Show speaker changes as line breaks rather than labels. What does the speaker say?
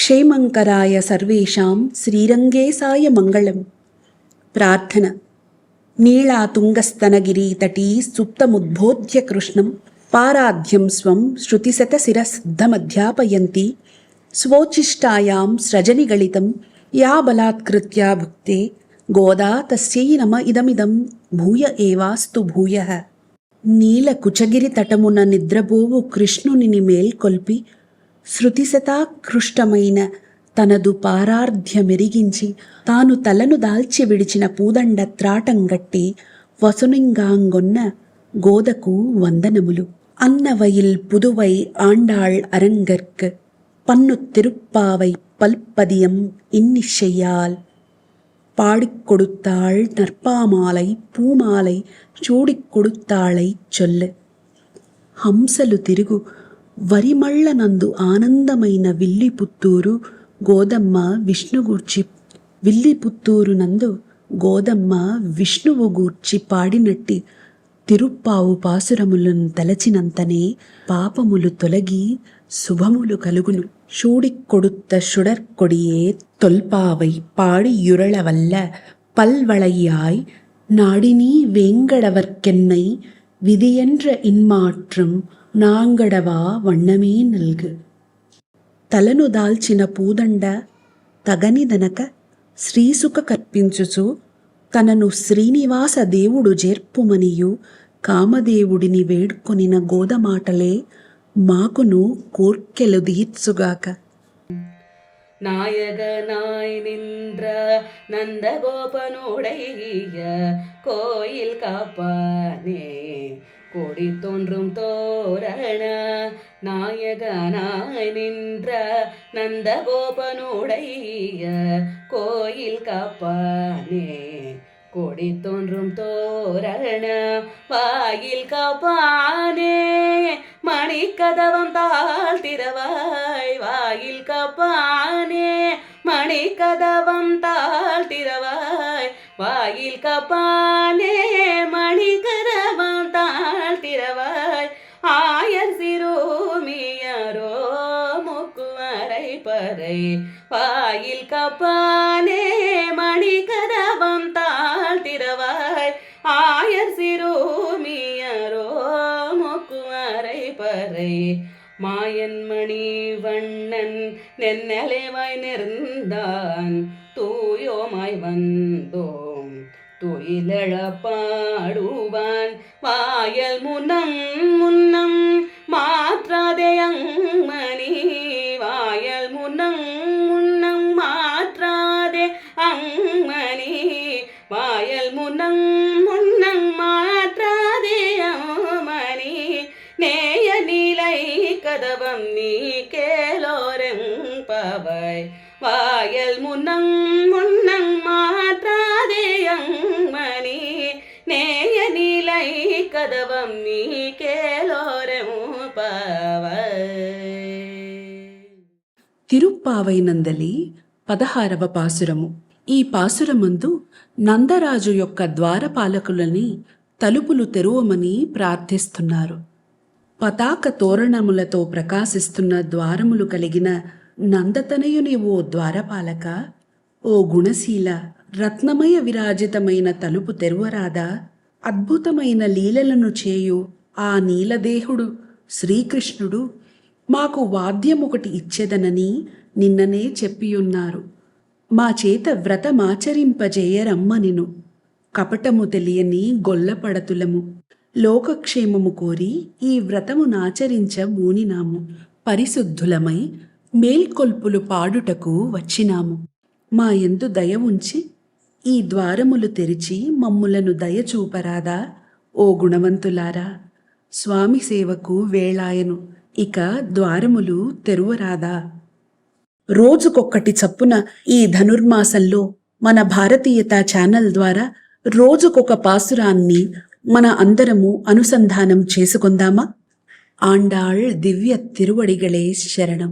క్షేమంకరాయ సర్వేషాం శ్రీరంగేశాయ మంగళం. ప్రార్థన. నీళాతుంగస్తనగిరీతటీ సుప్తముద్బోధ్య కృష్ణం పారాధ్యం స్వం శృతిశతశిరసిద్ధమధ్యాపయంతి స్వోచ్ఛిష్టాయాం స్రజనిగళితం యా బలాత్కృత్యా భుక్తే గోదా తస్యై నమ ఇదమిదం భూయ ఏవాస్తు భూయః. నీల కుచగిరి తటమున నిద్రపోవు కృష్ణునిని మేల్కొల్పి శృతిశతాకృష్టమైన తనదు పారార్ధ్యమెరిగించి తాను తలను దాల్చి విడిచిన పూదండ త్రాటంగట్టి వసునింగాంగొన్న గోదకు వందనములు. అన్నవయిల్ పుదువై ఆండాళ్ అరంగర్క్ పన్ను తిరుప్పావై పల్పదియం ఇన్నిశయ్యాల్ பாடிக் கொடுத்தாள் நற்பாமாலை పూమాలై చూడిక్ కొడుతాళై చొల్లె. హంసలు తిరుగు వరిమళ్ళనందు ఆనందమైన విల్లిపుత్తూరు గోదమ్మ విష్ణుగూర్చి విల్లిపుత్తూరునందు గోదమ్మ విష్ణువు గూర్చి పాడినట్టి తిరుప్పావు పాసురములను తలచినంతనే పాపములు తొలగి శుభములు కలుగును. சூடிக் கொடுத்த சுடற்கொடியே தொல்பாவை பாடி யுரளவல்ல பல்வளையாய் நாடினீ வேங்கடவர்க்கென்னை విధియండ్ర ఇన్మాట్రం నాంగడవా వన్నమే నల్గు. తలను దాల్చిన పూదండ తగనిదనక శ్రీసుక కర్పించుచు తనను శ్రీనివాస దేవుడు జేర్పుమనియు కామదేవుడిని వేడుకొనిన గోదమాటలే మాకును కోర్కెలు దీర్చుగాక.
நாயகனாய் நின்ற நந்தகோபனுடைய கோயில் காப்பானே கொடி தோன்றும் தோரண. நாயகனாய் நின்ற நந்தகோபனுடைய கோயில் காப்பானே கொடி தோன்றும் தோரண. வாயில் காப்பானே மணிக்கதவம் தாழ்த்திரவாய். வாயில் காப்பானே மணிக்கதவம் தாழ்த்திரவாய். வாயில் காப்பானே மணிக்கதவம் தாழ்த்திரவாய். ஆயர் சிறுமியரோ முக்குவரை பறை. வாயில் காப்பானே மணிக்கதவம் தாழ்த்திரவாய். ஆயர் சிறுமியரோ முக்குவரை பறை. மாயன்மணி வண்ணன் நென்னலைவாய் நிறந்தான் தூயோமாய் வந்தோம் துயிலழ பாடுவான். வாயல் முன்னம் முன்னம் மாற்றாதே அங்மணி. வாயல் முன்னம் முன்னம் மாற்றாதே அங்மணி. வாயல் முன்னம் முன்னம் மாற்றாதே அம்மணி. நேய நிலை கதவம் நீ கேலோரெம்பவை. வாயல் முன்னம் முன்னம் மாற்றாதே அம்மணி. நேய நிலை கதவம் நீ కేలోరెంపవై.
తిరుప్పావై నందలి 16వ పాసురము. ఈ పాసురమందు నందరాజు యొక్క ద్వారపాలకులని తలుపులు తెరువమని ప్రార్థిస్తున్నారు. పతాక తోరణములతో ప్రకాశిస్తున్న ద్వారములు కలిగిన నందతనయుని ఓ ద్వారపాలక, ఓ గుణశీల, రత్నమయ విరాజితమైన తలుపు తెరువరాదా? అద్భుతమైన లీలలను చేయు ఆ నీలదేహుడు శ్రీకృష్ణుడు మాకు వాద్యమొకటి ఇచ్చెదనని నిన్ననే చెప్పియున్నారు. మా చేత వ్రతమాచరింపజేయరమ్మనిను. కపటము తెలియని గొల్లపడతులము. లోకక్షేమము కోరి ఈ వ్రతమునాచరించ బూనినాము. పరిశుద్ధులమై మేల్కొల్పులు పాడుటకు వచ్చినాము. మా యందు దయ ఉంచి ఈ ద్వారములు తెరిచి మమ్ములను దయచూపరాదా? ఓ గుణవంతులారా, స్వామి సేవకు వేళాయను, ఇక ద్వారములు తెరువరాదా? రోజుకొక్కటి చప్పున ఈ ధనుర్మాసంలో మన భారతీయత ఛానల్ ద్వారా రోజుకొక పాసురాన్ని మన అందరము అనుసంధానం చేసుకుందామా? ఆండాళ్ దివ్య తిరువడిగళే శరణం.